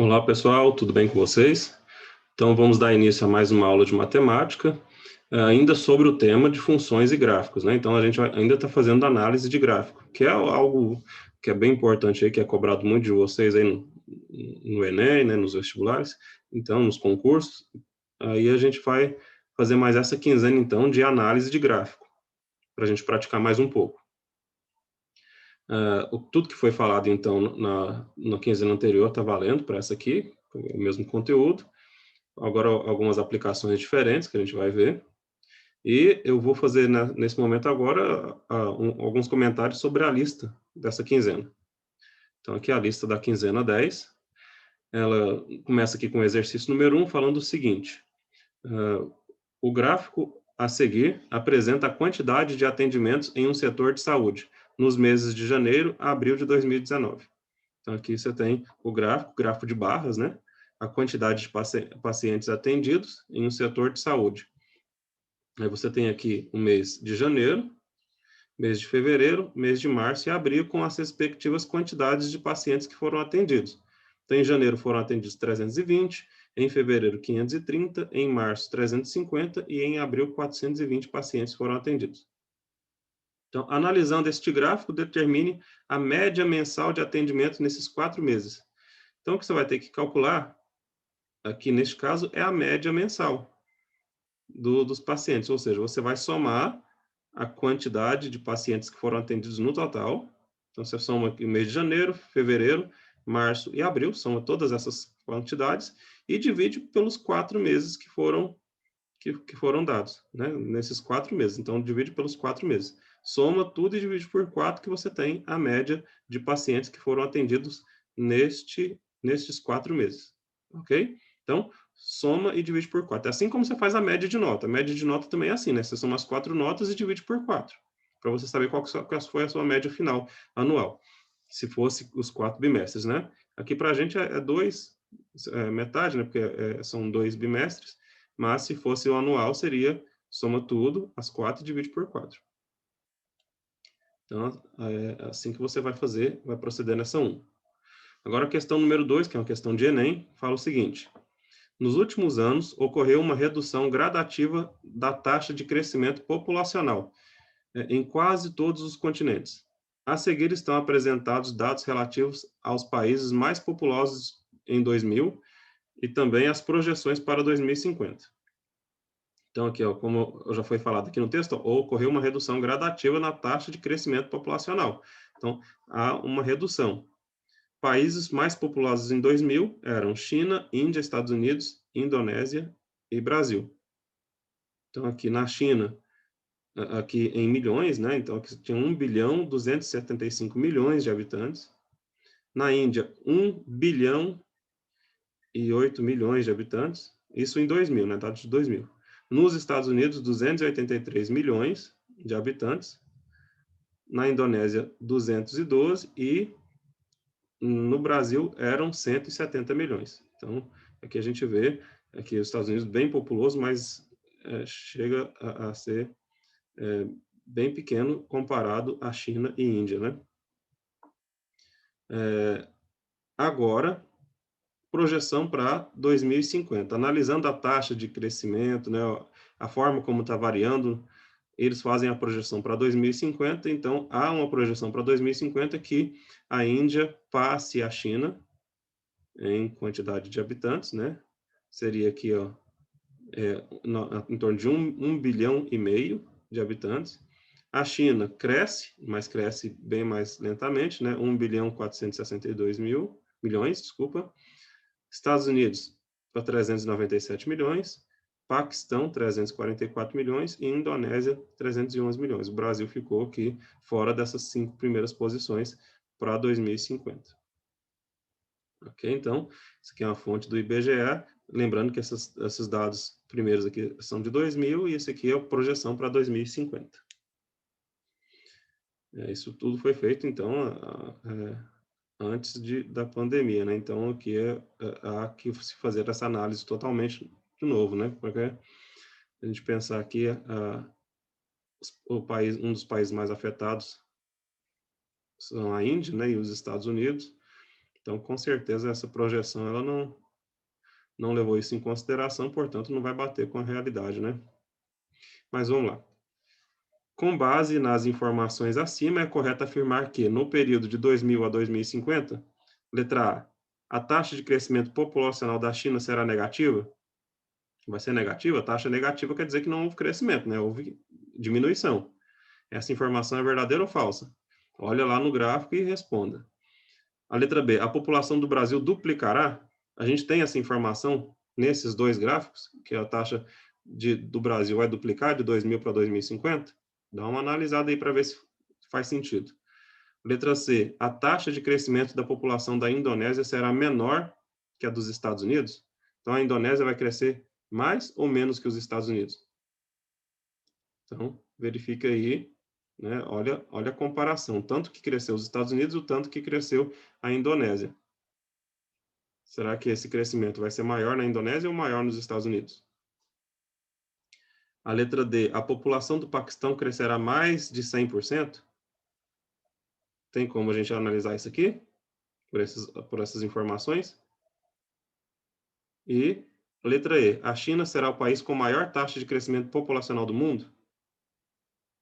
Olá, pessoal, tudo bem com vocês? Então, vamos dar início a mais uma aula de matemática, ainda sobre o tema de funções e gráficos, né? Então, a gente ainda está fazendo análise de gráfico, que é algo que é bem importante aí, que é cobrado muito de vocês aí no Enem, né, nos vestibulares, então, nos concursos. Aí a gente vai fazer mais essa quinzena, então, de análise de gráfico, para a gente praticar mais um pouco. Tudo que foi falado, então, na quinzena anterior está valendo para essa aqui, o mesmo conteúdo. Agora, algumas aplicações diferentes que a gente vai ver. E eu vou fazer, nesse momento agora, alguns comentários sobre a lista dessa quinzena. Então, aqui é a lista da quinzena 10. Ela começa aqui com o exercício número 1, falando o seguinte. O gráfico a seguir apresenta a quantidade de atendimentos em um setor de saúde, nos meses de janeiro a abril de 2019. Então, aqui você tem o gráfico de barras, né? A quantidade de pacientes atendidos em um setor de saúde. Aí você tem aqui o mês de janeiro, mês de fevereiro, mês de março e abril, com as respectivas quantidades de pacientes que foram atendidos. Então, em janeiro foram atendidos 320, em fevereiro 530, em março 350 e em abril 420 pacientes foram atendidos. Então, analisando este gráfico, determine a média mensal de atendimento nesses 4 meses. Então, o que você vai ter que calcular, aqui neste caso, é a média mensal dos pacientes, ou seja, você vai somar a quantidade de pacientes que foram atendidos no total. Então, você soma aqui o mês de janeiro, fevereiro, março e abril, soma todas essas quantidades e divide pelos 4 meses que foram dados, né? Nesses 4 meses. Então, divide pelos 4 meses. Soma tudo e divide por 4, que você tem a média de pacientes que foram atendidos nestes 4 meses. Ok? Então, soma e divide por 4. Assim como você faz a média de nota. A média de nota também é assim, né? Você soma as 4 notas e divide por 4, para você saber qual foi a sua média final anual, se fosse os 4 bimestres, né? Aqui para a gente é metade, né? Porque são 2 bimestres, mas se fosse o anual, seria soma tudo, as 4 e divide por 4. Então, é assim que você vai proceder nessa 1. Agora, a questão número 2, que é uma questão de Enem, fala o seguinte. Nos últimos anos, ocorreu uma redução gradativa da taxa de crescimento populacional em quase todos os continentes. A seguir estão apresentados dados relativos aos países mais populosos em 2000 e também as projeções para 2050. Então, aqui, ó, como já foi falado aqui no texto, ocorreu uma redução gradativa na taxa de crescimento populacional. Então, há uma redução. Países mais populosos em 2000 eram China, Índia, Estados Unidos, Indonésia e Brasil. Então, aqui na China, aqui em milhões, né? Então, aqui tinha 1 bilhão 275 milhões de habitantes. Na Índia, 1 bilhão e 8 milhões de habitantes. Isso em 2000, né? Dados de 2000. Nos Estados Unidos, 283 milhões de habitantes. Na Indonésia, 212 e no Brasil eram 170 milhões. Então, aqui a gente vê aqui os Estados Unidos bem populoso, mas chega a ser bem pequeno comparado à China e Índia, né? Agora, projeção para 2050. Analisando a taxa de crescimento, né, a forma como está variando, eles fazem a projeção para 2050, então há uma projeção para 2050 que a Índia passe a China em quantidade de habitantes, né? Seria aqui, ó, em torno de 1 bilhão e meio de habitantes. A China cresce, mas cresce bem mais lentamente, né? 1 bilhão 462 milhões, desculpa. Estados Unidos para 397 milhões, Paquistão 344 milhões e Indonésia 311 milhões. O Brasil ficou aqui fora dessas 5 primeiras posições para 2050. Ok? Então, isso aqui é uma fonte do IBGE, lembrando que esses dados primeiros aqui são de 2000 e esse aqui é a projeção para 2050. Isso tudo foi feito, então, antes da pandemia, né? Então, aqui há que se fazer essa análise totalmente de novo, né? Porque a gente pensar aqui, um dos países mais afetados são a Índia, né? E os Estados Unidos. Então, com certeza, essa projeção ela não levou isso em consideração, portanto, não vai bater com a realidade, né? Mas vamos lá. Com base nas informações acima, é correto afirmar que, no período de 2000 a 2050, letra A taxa de crescimento populacional da China será negativa? Vai ser negativa? A taxa negativa quer dizer que não houve crescimento, né? Houve diminuição. Essa informação é verdadeira ou falsa? Olha lá no gráfico e responda. A letra B, a população do Brasil duplicará? A gente tem essa informação nesses dois gráficos, que a taxa do Brasil vai duplicar de 2000 para 2050? Dá uma analisada aí para ver se faz sentido. Letra C, a taxa de crescimento da população da Indonésia será menor que a dos Estados Unidos? Então, a Indonésia vai crescer mais ou menos que os Estados Unidos? Então, verifica aí, né? Olha a comparação, tanto que cresceu os Estados Unidos, o tanto que cresceu a Indonésia. Será que esse crescimento vai ser maior na Indonésia ou maior nos Estados Unidos? A letra D, a população do Paquistão crescerá mais de 100%? Tem como a gente analisar isso aqui? Por essas informações? E letra E, a China será o país com maior taxa de crescimento populacional do mundo?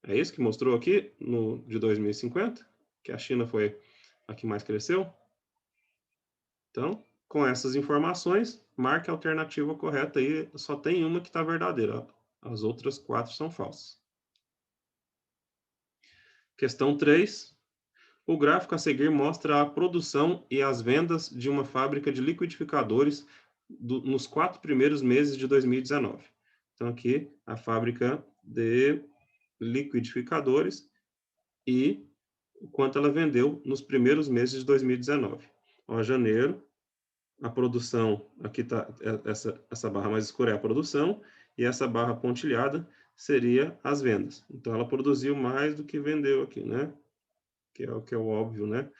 É isso que mostrou aqui de 2050? Que a China foi a que mais cresceu? Então, com essas informações, marque a alternativa correta aí. Só tem uma que está verdadeira. As outras 4 são falsas. Questão 3. O gráfico a seguir mostra a produção e as vendas de uma fábrica de liquidificadores nos 4 primeiros meses de 2019. Então, aqui, a fábrica de liquidificadores e o quanto ela vendeu nos primeiros meses de 2019. Ó, janeiro, a produção, aqui está essa barra mais escura é a produção, e essa barra pontilhada seria as vendas. Então, ela produziu mais do que vendeu aqui, né? Que é o óbvio, né?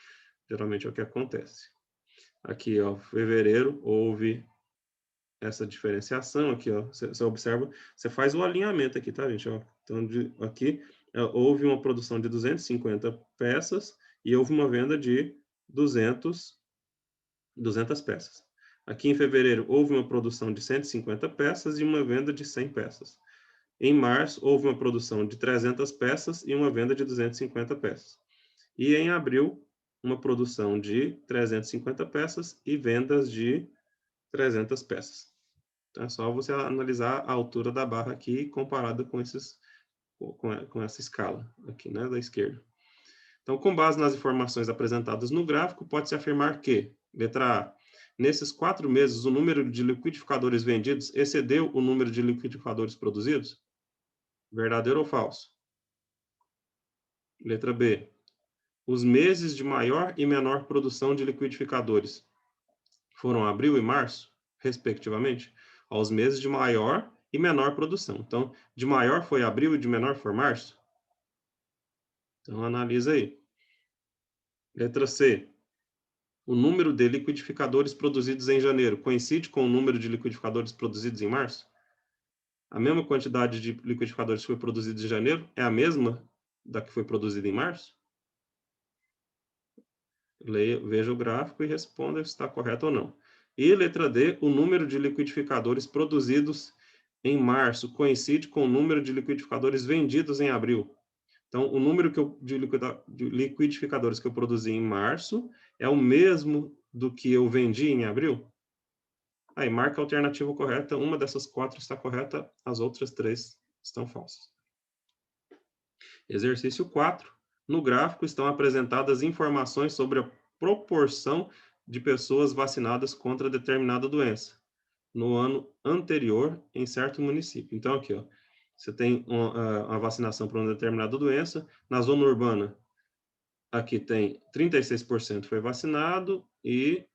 Geralmente é o que acontece. Aqui, ó, fevereiro, houve essa diferenciação aqui, ó. Você observa, você faz o alinhamento aqui, tá, gente? Ó, então, aqui, houve uma produção de 250 peças e houve uma venda de 200 peças. Aqui em fevereiro, houve uma produção de 150 peças e uma venda de 100 peças. Em março, houve uma produção de 300 peças e uma venda de 250 peças. E em abril, uma produção de 350 peças e vendas de 300 peças. Então, é só você analisar a altura da barra aqui comparada com essa escala aqui, né, da esquerda. Então, com base nas informações apresentadas no gráfico, pode-se afirmar que, letra A, nesses 4 meses, o número de liquidificadores vendidos excedeu o número de liquidificadores produzidos? Verdadeiro ou falso? Letra B, os meses de maior e menor produção de liquidificadores foram abril e março, respectivamente, aos meses de maior e menor produção. Então, de maior foi abril e de menor foi março? Então, analisa aí. Letra C, o número de liquidificadores produzidos em janeiro coincide com o número de liquidificadores produzidos em março? A mesma quantidade de liquidificadores que foi produzida em janeiro é a mesma da que foi produzida em março? Veja o gráfico e responda se está correto ou não. E letra D, o número de liquidificadores produzidos em março coincide com o número de liquidificadores vendidos em abril. Então, o número de liquidificadores que eu produzi em março é o mesmo do que eu vendi em abril? Aí, marca a alternativa correta. Uma dessas 4 está correta, as outras 3 estão falsas. Exercício 4. No gráfico estão apresentadas informações sobre a proporção de pessoas vacinadas contra determinada doença no ano anterior em certo município. Então, aqui, ó, você tem uma vacinação para uma determinada doença. Na zona urbana, aqui tem 36% foi vacinado e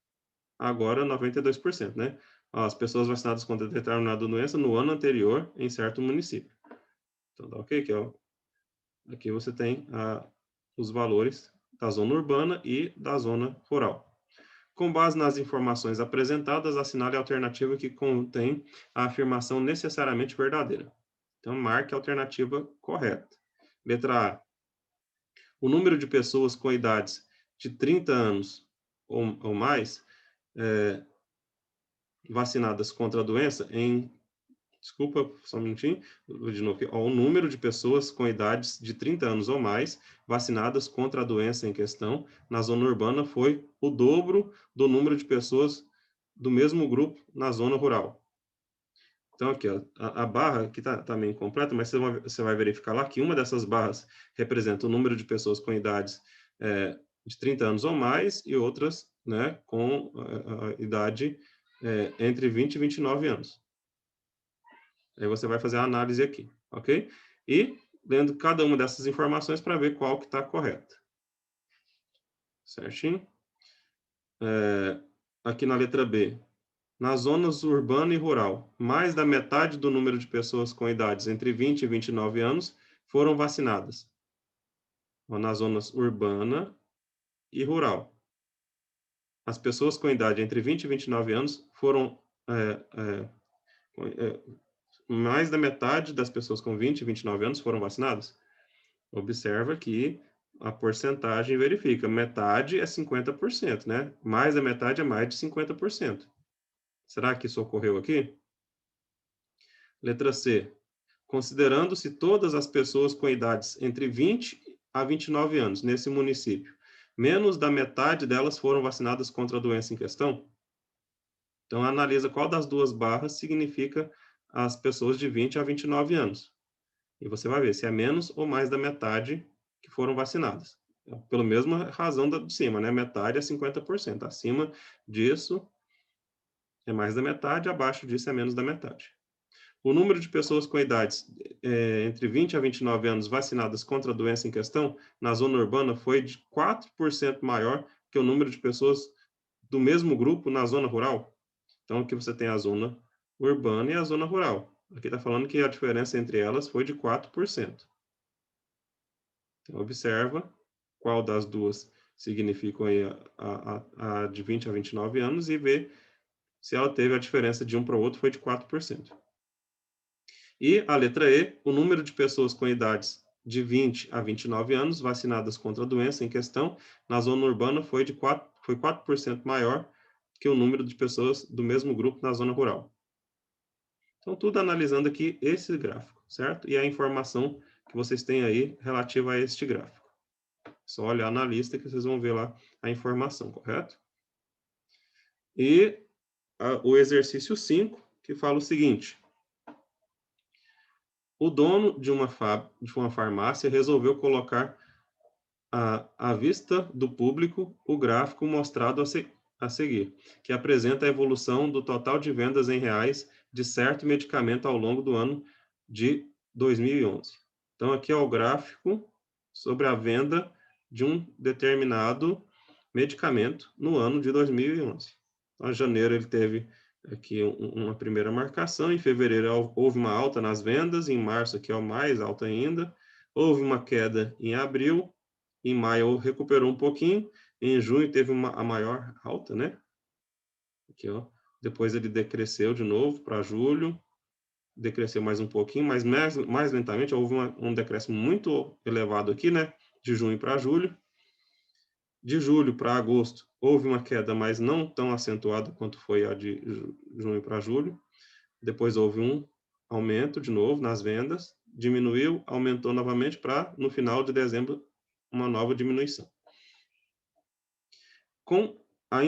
agora 92%, né? As pessoas vacinadas contra determinada doença no ano anterior em certo município. Então, tá ok? Aqui você tem os valores da zona urbana e da zona rural. Com base nas informações apresentadas, assinale a alternativa que contém a afirmação necessariamente verdadeira. Então, marque a alternativa correta. Letra A. O número de pessoas com idades de 30 anos ou mais vacinadas contra a doença desculpa, só um minutinho, de novo aqui, o número de pessoas com idades de 30 anos ou mais vacinadas contra a doença em questão na zona urbana foi o dobro do número de pessoas do mesmo grupo na zona rural. Então, aqui, ó, a barra aqui tá meio incompleta, mas você vai verificar lá que uma dessas barras representa o número de pessoas com idades de 30 anos ou mais e outras, né, com a idade entre 20 e 29 anos. Aí você vai fazer a análise aqui, ok? E lendo cada uma dessas informações para ver qual que está correta. Certinho? Aqui na letra B, nas zonas urbana e rural, mais da metade do número de pessoas com idades entre 20 e 29 anos foram vacinadas. Nas zonas urbana e rural. As pessoas com idade entre 20 e 29 anos foram... mais da metade das pessoas com 20 e 29 anos foram vacinadas. Observa que a porcentagem verifica. Metade é 50%, né? Mais da metade é mais de 50%. Será que isso ocorreu aqui? Letra C. Considerando-se todas as pessoas com idades entre 20 a 29 anos nesse município, menos da metade delas foram vacinadas contra a doença em questão? Então, analisa qual das duas barras significa as pessoas de 20 a 29 anos. E você vai ver se é menos ou mais da metade que foram vacinadas. Pela mesma razão de cima, né? Metade é 50%. Acima disso é mais da metade, abaixo disso é menos da metade. O número de pessoas com idades entre 20 a 29 anos vacinadas contra a doença em questão na zona urbana foi de 4% maior que o número de pessoas do mesmo grupo na zona rural. Então, aqui você tem a zona urbana e a zona rural. Aqui está falando que a diferença entre elas foi de 4%. Então, observa qual das duas significam aí a de 20 a 29 anos e vê se ela teve a diferença de um para o outro foi de 4%. E a letra E, o número de pessoas com idades de 20 a 29 anos vacinadas contra a doença em questão na zona urbana foi 4% maior que o número de pessoas do mesmo grupo na zona rural. Então, tudo analisando aqui esse gráfico, certo? E a informação que vocês têm aí relativa a este gráfico. Só olhar na lista que vocês vão ver lá a informação, correto? E o exercício 5, que fala o seguinte. O dono de uma farmácia resolveu colocar à vista do público o gráfico mostrado a seguir, que apresenta a evolução do total de vendas em reais de certo medicamento ao longo do ano de 2011. Então, aqui é o gráfico sobre a venda de um determinado medicamento no ano de 2011. Então, em janeiro ele teve aqui uma primeira marcação, em fevereiro houve uma alta nas vendas, em março aqui é o mais alto ainda, houve uma queda em abril, em maio recuperou um pouquinho, em junho teve a maior alta, né? Aqui, ó. Depois ele decresceu de novo para julho, decresceu mais um pouquinho, mas mais lentamente, houve um decréscimo muito elevado aqui, né? De junho para julho. De julho para agosto, houve uma queda, mas não tão acentuada quanto foi a de junho para julho. Depois houve um aumento de novo nas vendas, diminuiu, aumentou novamente para, no final de dezembro, uma nova diminuição. Com a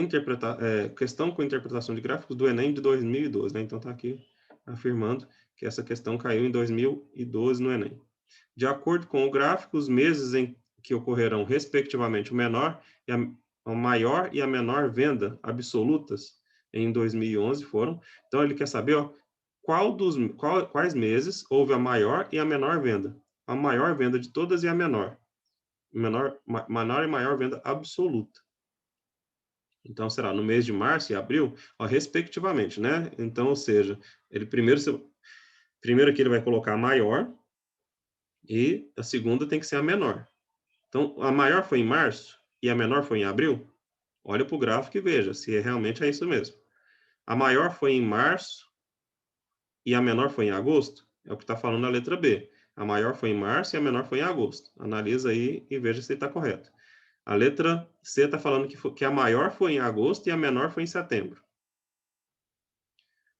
questão com interpretação de gráficos do Enem de 2012, né? Então está aqui afirmando que essa questão caiu em 2012 no Enem. De acordo com o gráfico, os meses em que ocorrerão, respectivamente, a maior e a menor venda absolutas em 2011 foram. Então, ele quer saber ó, quais meses houve a maior e a menor venda. A maior venda de todas e a menor. Menor e maior venda absoluta. Então, será no mês de março e abril, ó, respectivamente, né? Então, ou seja, ele primeiro aqui ele vai colocar a maior e a segunda tem que ser a menor. Então, a maior foi em março e a menor foi em abril? Olha para o gráfico e veja se realmente é isso mesmo. A maior foi em março e a menor foi em agosto? É o que está falando na letra B. A maior foi em março e a menor foi em agosto. Analisa aí e veja se está correto. A letra C está falando que a maior foi em agosto e a menor foi em setembro.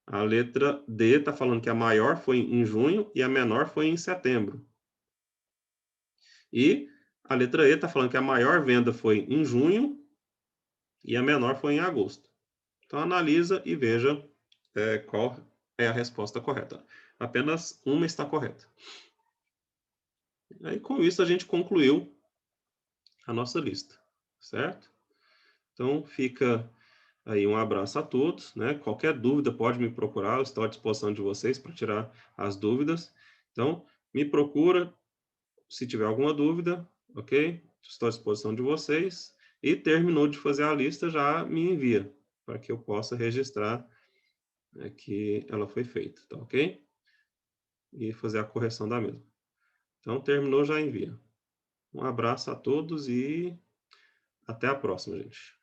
A letra D está falando que a maior foi em junho e a menor foi em setembro. E a letra E está falando que a maior venda foi em junho e a menor foi em agosto. Então, analisa e veja qual é a resposta correta. Apenas uma está correta. Aí, com isso, a gente concluiu a nossa lista, certo? Então, fica aí um abraço a todos, né? Qualquer dúvida pode me procurar, eu estou à disposição de vocês para tirar as dúvidas. Então, me procura se tiver alguma dúvida, ok? Estou à disposição de vocês. E terminou de fazer a lista, já me envia, para que eu possa registrar que ela foi feita, tá ok? E fazer a correção da mesma. Então, terminou, já envia. Um abraço a todos e até a próxima, gente.